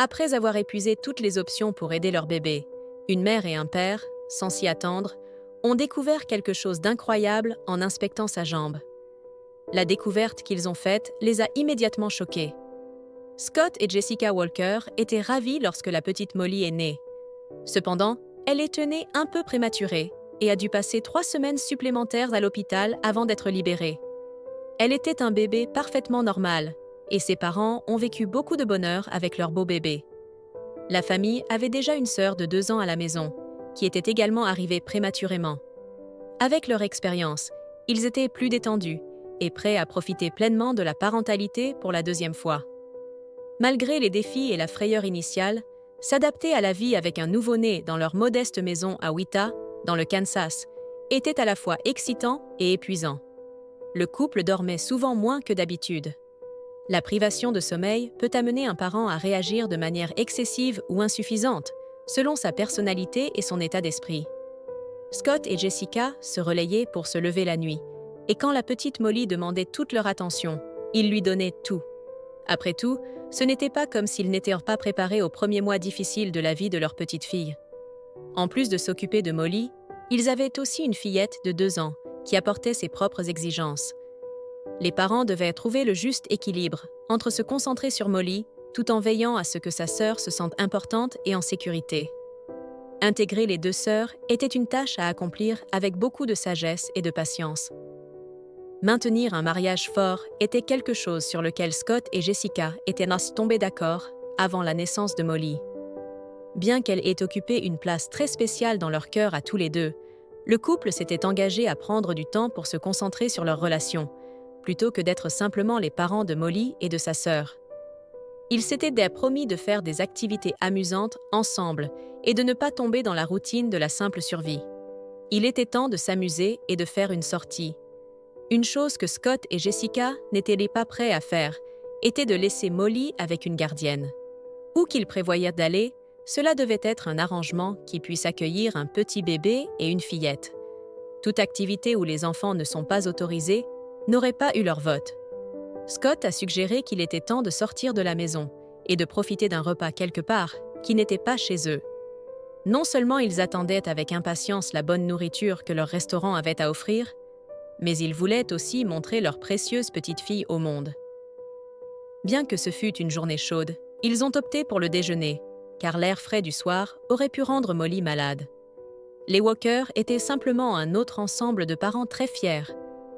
Après avoir épuisé toutes les options pour aider leur bébé, une mère et un père, sans s'y attendre, ont découvert quelque chose d'incroyable en inspectant sa jambe. La découverte qu'ils ont faite les a immédiatement choqués. Scott et Jessica Walker étaient ravis lorsque la petite Molly est née. Cependant, elle était née un peu prématurée et a dû passer 3 semaines supplémentaires à l'hôpital avant d'être libérée. Elle était un bébé parfaitement normal, et ses parents ont vécu beaucoup de bonheur avec leur beau bébé. La famille avait déjà une sœur de 2 ans à la maison, qui était également arrivée prématurément. Avec leur expérience, ils étaient plus détendus et prêts à profiter pleinement de la parentalité pour la deuxième fois. Malgré les défis et la frayeur initiale, s'adapter à la vie avec un nouveau-né dans leur modeste maison à Wichita, dans le Kansas, était à la fois excitant et épuisant. Le couple dormait souvent moins que d'habitude. La privation de sommeil peut amener un parent à réagir de manière excessive ou insuffisante, selon sa personnalité et son état d'esprit. Scott et Jessica se relayaient pour se lever la nuit, et quand la petite Molly demandait toute leur attention, ils lui donnaient tout. Après tout, ce n'était pas comme s'ils n'étaient pas préparés aux premiers mois difficiles de la vie de leur petite fille. En plus de s'occuper de Molly, ils avaient aussi une fillette de 2 ans qui apportait ses propres exigences. Les parents devaient trouver le juste équilibre entre se concentrer sur Molly tout en veillant à ce que sa sœur se sente importante et en sécurité. Intégrer les 2 sœurs était une tâche à accomplir avec beaucoup de sagesse et de patience. Maintenir un mariage fort était quelque chose sur lequel Scott et Jessica étaient tombés d'accord avant la naissance de Molly. Bien qu'elle ait occupé une place très spéciale dans leur cœur à tous les deux, le couple s'était engagé à prendre du temps pour se concentrer sur leur relation, plutôt que d'être simplement les parents de Molly et de sa sœur. Ils s'étaient promis de faire des activités amusantes ensemble et de ne pas tomber dans la routine de la simple survie. Il était temps de s'amuser et de faire une sortie. Une chose que Scott et Jessica n'étaient pas prêts à faire était de laisser Molly avec une gardienne. Où qu'ils prévoyaient d'aller, cela devait être un arrangement qui puisse accueillir un petit bébé et une fillette. Toute activité où les enfants ne sont pas autorisés n'aurait pas eu leur vote. Scott a suggéré qu'il était temps de sortir de la maison et de profiter d'un repas quelque part qui n'était pas chez eux. Non seulement ils attendaient avec impatience la bonne nourriture que leur restaurant avait à offrir, mais ils voulaient aussi montrer leur précieuse petite fille au monde. Bien que ce fût une journée chaude, ils ont opté pour le déjeuner, car l'air frais du soir aurait pu rendre Molly malade. Les Walker étaient simplement un autre ensemble de parents très fiers,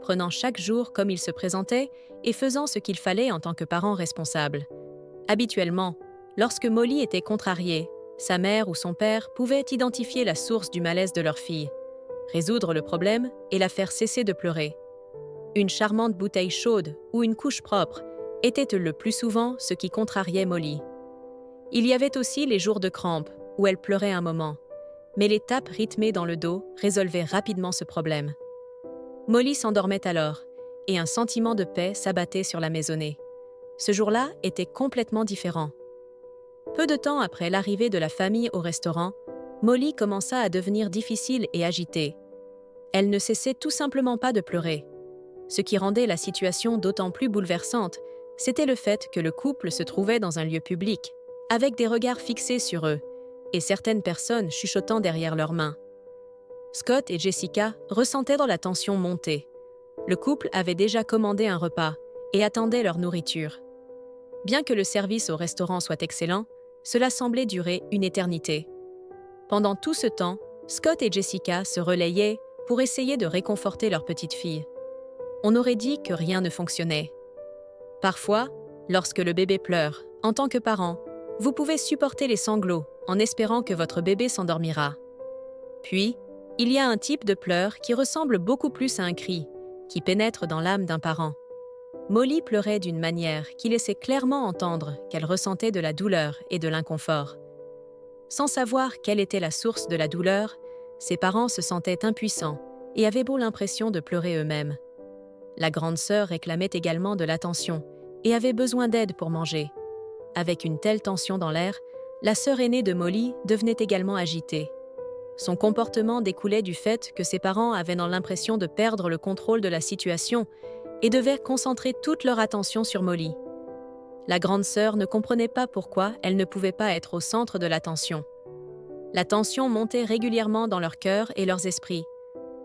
prenant chaque jour comme il se présentait et faisant ce qu'il fallait en tant que parents responsables. Habituellement, lorsque Molly était contrariée, sa mère ou son père pouvaient identifier la source du malaise de leur fille, résoudre le problème et la faire cesser de pleurer. Une charmante bouteille chaude ou une couche propre était le plus souvent ce qui contrariait Molly. Il y avait aussi les jours de crampes où elle pleurait un moment, mais les tapes rythmées dans le dos résolvaient rapidement ce problème. Molly s'endormait alors, et un sentiment de paix s'abattait sur la maisonnée. Ce jour-là était complètement différent. Peu de temps après l'arrivée de la famille au restaurant, Molly commença à devenir difficile et agitée. Elle ne cessait tout simplement pas de pleurer. Ce qui rendait la situation d'autant plus bouleversante, c'était le fait que le couple se trouvait dans un lieu public, avec des regards fixés sur eux, et certaines personnes chuchotant derrière leurs mains. Scott et Jessica ressentaient dans la tension monter. Le couple avait déjà commandé un repas et attendait leur nourriture. Bien que le service au restaurant soit excellent, cela semblait durer une éternité. Pendant tout ce temps, Scott et Jessica se relayaient pour essayer de réconforter leur petite fille. On aurait dit que rien ne fonctionnait. Parfois, lorsque le bébé pleure, en tant que parent, vous pouvez supporter les sanglots en espérant que votre bébé s'endormira. Puis, il y a un type de pleur qui ressemble beaucoup plus à un cri, qui pénètre dans l'âme d'un parent. Molly pleurait d'une manière qui laissait clairement entendre qu'elle ressentait de la douleur et de l'inconfort. Sans savoir quelle était la source de la douleur, ses parents se sentaient impuissants et avaient beau l'impression de pleurer eux-mêmes. La grande sœur réclamait également de l'attention et avait besoin d'aide pour manger. Avec une telle tension dans l'air, la sœur aînée de Molly devenait également agitée. Son comportement découlait du fait que ses parents avaient l'impression de perdre le contrôle de la situation et devaient concentrer toute leur attention sur Molly. La grande sœur ne comprenait pas pourquoi elle ne pouvait pas être au centre de l'attention. La tension montait régulièrement dans leur cœur et leurs esprits.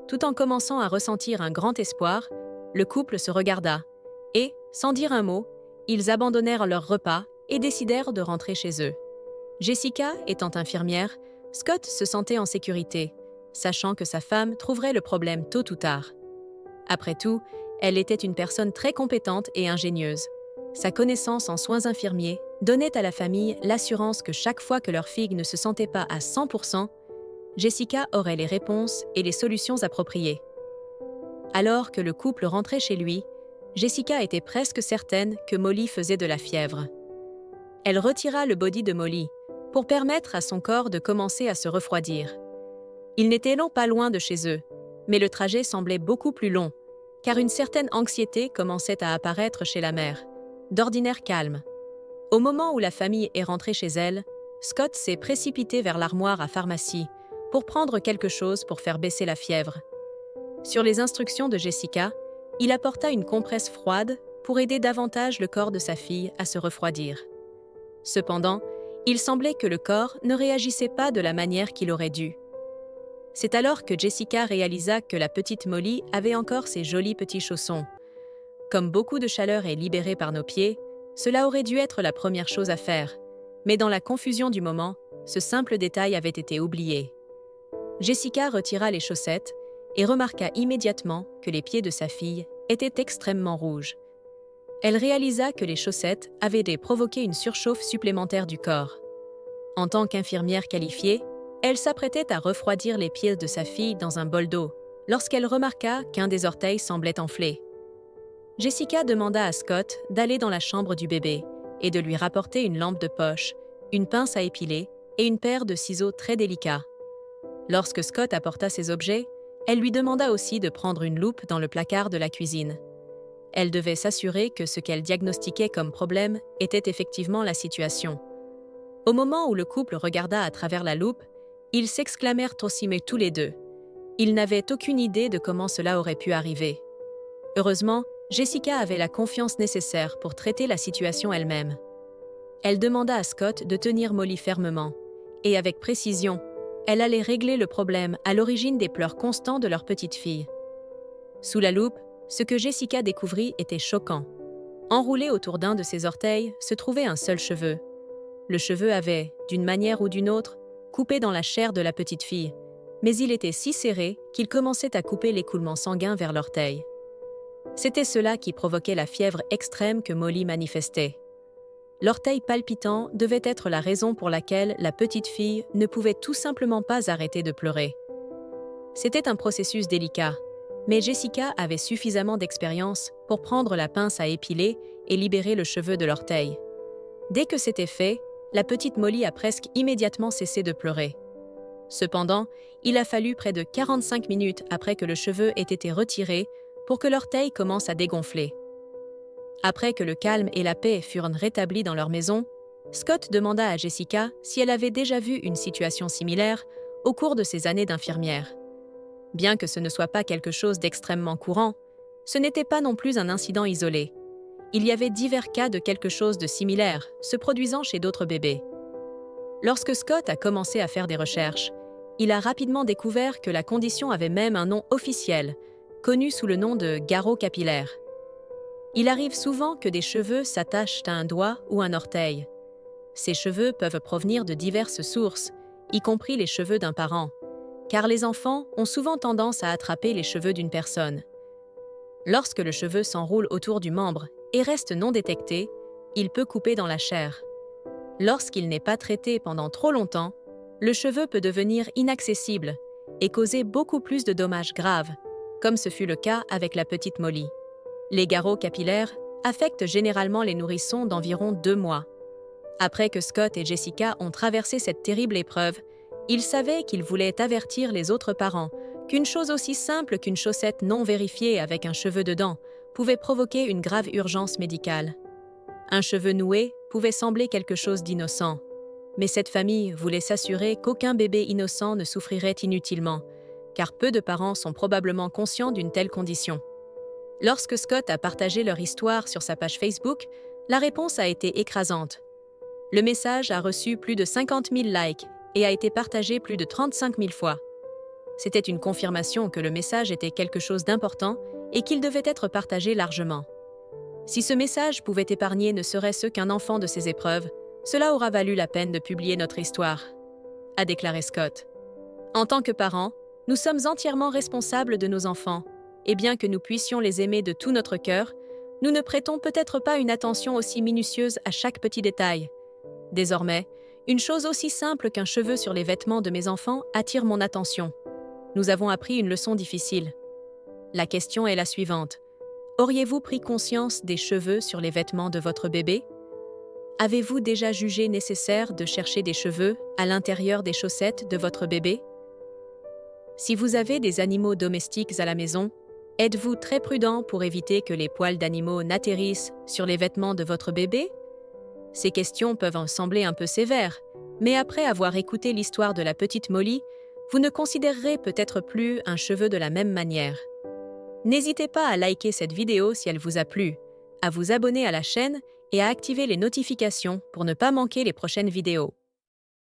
Tout en commençant à ressentir un grand espoir, le couple se regarda et, sans dire un mot, ils abandonnèrent leur repas et décidèrent de rentrer chez eux. Jessica étant infirmière, Scott se sentait en sécurité, sachant que sa femme trouverait le problème tôt ou tard. Après tout, elle était une personne très compétente et ingénieuse. Sa connaissance en soins infirmiers donnait à la famille l'assurance que chaque fois que leur fille ne se sentait pas à 100%, Jessica aurait les réponses et les solutions appropriées. Alors que le couple rentrait chez lui, Jessica était presque certaine que Molly faisait de la fièvre. Elle retira le body de Molly pour permettre à son corps de commencer à se refroidir. Ils n'étaient non pas loin de chez eux, mais le trajet semblait beaucoup plus long, car une certaine anxiété commençait à apparaître chez la mère, d'ordinaire calme. Au moment où la famille est rentrée chez elle, Scott s'est précipité vers l'armoire à pharmacie pour prendre quelque chose pour faire baisser la fièvre. Sur les instructions de Jessica, il apporta une compresse froide pour aider davantage le corps de sa fille à se refroidir. Cependant, il semblait que le corps ne réagissait pas de la manière qu'il aurait dû. C'est alors que Jessica réalisa que la petite Molly avait encore ses jolis petits chaussons. Comme beaucoup de chaleur est libérée par nos pieds, cela aurait dû être la première chose à faire. Mais dans la confusion du moment, ce simple détail avait été oublié. Jessica retira les chaussettes et remarqua immédiatement que les pieds de sa fille étaient extrêmement rouges. Elle réalisa que les chaussettes avaient provoqué une surchauffe supplémentaire du corps. En tant qu'infirmière qualifiée, elle s'apprêtait à refroidir les pieds de sa fille dans un bol d'eau, lorsqu'elle remarqua qu'un des orteils semblait enflé. Jessica demanda à Scott d'aller dans la chambre du bébé et de lui rapporter une lampe de poche, une pince à épiler et une paire de ciseaux très délicats. Lorsque Scott apporta ces objets, elle lui demanda aussi de prendre une loupe dans le placard de la cuisine. Elle devait s'assurer que ce qu'elle diagnostiquait comme problème était effectivement la situation. Au moment où le couple regarda à travers la loupe, ils s'exclamèrent aussitôt tous les deux. Ils n'avaient aucune idée de comment cela aurait pu arriver. Heureusement, Jessica avait la confiance nécessaire pour traiter la situation elle-même. Elle demanda à Scott de tenir Molly fermement, et avec précision, elle allait régler le problème à l'origine des pleurs constants de leur petite fille. Sous la loupe, ce que Jessica découvrit était choquant. Enroulé autour d'un de ses orteils se trouvait un seul cheveu. Le cheveu avait, d'une manière ou d'une autre, coupé dans la chair de la petite fille, mais il était si serré qu'il commençait à couper l'écoulement sanguin vers l'orteil. C'était cela qui provoquait la fièvre extrême que Molly manifestait. L'orteil palpitant devait être la raison pour laquelle la petite fille ne pouvait tout simplement pas arrêter de pleurer. C'était un processus délicat, mais Jessica avait suffisamment d'expérience pour prendre la pince à épiler et libérer le cheveu de l'orteil. Dès que c'était fait, la petite Molly a presque immédiatement cessé de pleurer. Cependant, il a fallu près de 45 minutes après que le cheveu ait été retiré pour que l'orteil commence à dégonfler. Après que le calme et la paix furent rétablis dans leur maison, Scott demanda à Jessica si elle avait déjà vu une situation similaire au cours de ses années d'infirmière. Bien que ce ne soit pas quelque chose d'extrêmement courant, ce n'était pas non plus un incident isolé. Il y avait divers cas de quelque chose de similaire se produisant chez d'autres bébés. Lorsque Scott a commencé à faire des recherches, il a rapidement découvert que la condition avait même un nom officiel, connu sous le nom de garrot capillaire. Il arrive souvent que des cheveux s'attachent à un doigt ou un orteil. Ces cheveux peuvent provenir de diverses sources, y compris les cheveux d'un parent, car les enfants ont souvent tendance à attraper les cheveux d'une personne. Lorsque le cheveu s'enroule autour du membre et reste non détecté, il peut couper dans la chair. Lorsqu'il n'est pas traité pendant trop longtemps, le cheveu peut devenir inaccessible et causer beaucoup plus de dommages graves, comme ce fut le cas avec la petite Molly. Les garrots capillaires affectent généralement les nourrissons d'environ 2 mois. Après que Scott et Jessica ont traversé cette terrible épreuve, ils savaient qu'ils voulaient avertir les autres parents qu'une chose aussi simple qu'une chaussette non vérifiée avec un cheveu dedans pouvait provoquer une grave urgence médicale. Un cheveu noué pouvait sembler quelque chose d'innocent, mais cette famille voulait s'assurer qu'aucun bébé innocent ne souffrirait inutilement, car peu de parents sont probablement conscients d'une telle condition. Lorsque Scott a partagé leur histoire sur sa page Facebook, La réponse a été écrasante. Le message a reçu plus de 50 000 likes et a été partagé plus de 35 000 fois. C'était une confirmation que le message était quelque chose d'important et qu'il devait être partagé largement. Si ce message pouvait épargner ne serait-ce qu'un enfant de ces épreuves, cela aura valu la peine de publier notre histoire, a déclaré Scott. En tant que parents, nous sommes entièrement responsables de nos enfants, et bien que nous puissions les aimer de tout notre cœur, nous ne prêtons peut-être pas une attention aussi minutieuse à chaque petit détail. Désormais, une chose aussi simple qu'un cheveu sur les vêtements de mes enfants attire mon attention. Nous avons appris une leçon difficile. La question est la suivante. Auriez-vous pris conscience des cheveux sur les vêtements de votre bébé? Avez-vous déjà jugé nécessaire de chercher des cheveux à l'intérieur des chaussettes de votre bébé? Si vous avez des animaux domestiques à la maison, êtes-vous très prudent pour éviter que les poils d'animaux n'atterrissent sur les vêtements de votre bébé? Ces questions peuvent en sembler un peu sévères, mais après avoir écouté l'histoire de la petite Molly, vous ne considérerez peut-être plus un cheveu de la même manière. N'hésitez pas à liker cette vidéo si elle vous a plu, à vous abonner à la chaîne et à activer les notifications pour ne pas manquer les prochaines vidéos.